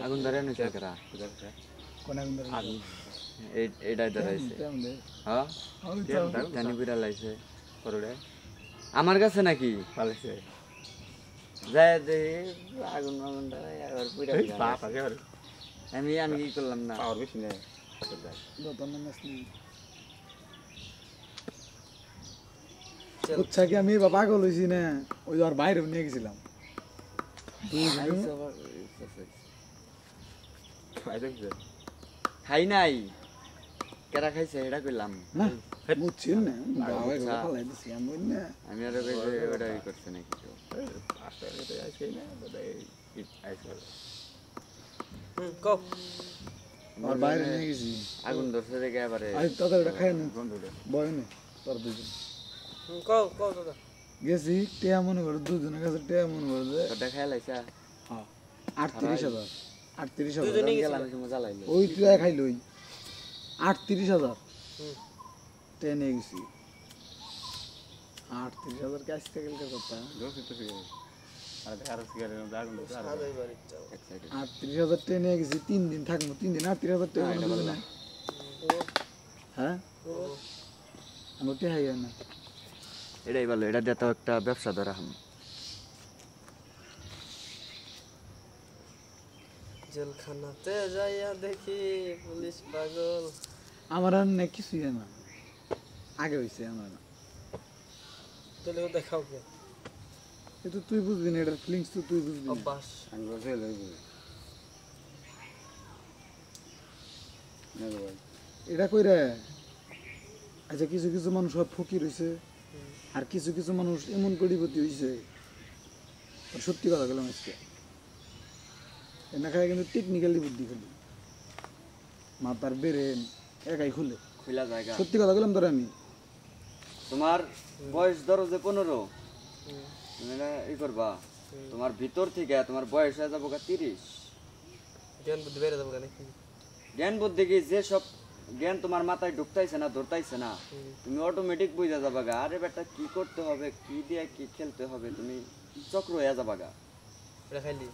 আগুন ধরে নিছে কেরা কোন আগুন ধরে আগুন এইটাই ধরাইছে হ্যাঁ জানি বিড়াল লাইছে করুড়ে আমার কাছে নাকি পালাইছে যায় দেখি আগুন আগুন ধরে আর পুরা বাপ আগে আর আমি কি করলাম না পাওয়ার বেশি নেই আচ্ছা কি আমি বাবা পাগল হইছি না ওই আর বাইরে নিয়ে গেছিলাম খাই নাই কেরা খাইছে এটা কইলাম না বুঝছেন না বাবা গলা ফালাই দিছি আমি না আমি আর কইছে ওটা ই করছে নাকি তো আসলে তো আইছে না বলে আইছে কও আর বাইরে নিয়ে গেছি আগুন ধরছে দেখে এবারে আই দাদা এটা খায় না বন্ধুরা বয় না তোর দুজন কও কও দাদা গেছি টিয়া মনে করে দুজনের কাছে টিয়া মনে করে যে ওটা খাই লাইছা হ্যাঁ 38,000 38,000 দুজনে গেলাম মজা লাগলো ওই তুই খাইলই 38,000 টেন নিয়ে গেছি 38,000 ক্যাশ থেকে কথা দোষী তো ফিরে আর আরো সিগারেট আগুন ধরে আর সাদাই বাড়ি যাও 38,000 টেন নিয়ে গেছি 3 দিন থাকবো 3 দিন 38,000 টাকা কোনো বুঝে না হ্যাঁ আমি কে হাই না এটাই ভালো এটা দিয়ে তো একটা ব্যবসা ধরা হাম জেলখানাতে যাইয়া দেখি পুলিশ পাগল আমার আর না কিছুই না আগে হইছে আমার না তাহলে দেখাও কে কিন্তু তুই বুঝবি না এটার ফিলিংস তো তুই বুঝবি না অভ্যাস আমি বসে লইব না ভাই এটা কইরা আচ্ছা কিছু কিছু মানুষ সব ফকির হইছে আর কিছু কিছু মানুষ এমন কোটিপতি হইছে সত্যি কথা বললাম আজকে এনা খায় কিন্তু টেকনিক্যালি বুদ্ধি খালি মাথার বেরেন একাই খুলে খোলা জায়গা সত্যি কথা বললাম তোর আমি তোমার বয়স ধরো যে 15 তুমি না ই করবা তোমার ভিতর থেকে তোমার বয়স হয়ে যাবো 30 জ্ঞান বুদ্ধি বেড়ে যাবো কেন জ্ঞান বুদ্ধি কি যে সব জ্ঞান তোমার মাথায় ঢুকতাইছে না ধরতাইছে না তুমি অটোমেটিক বুঝা যাবা গা আরে বেটা কি করতে হবে কি দিয়ে কি খেলতে হবে তুমি চক্র হয়ে যাবা গা এটা খাইলি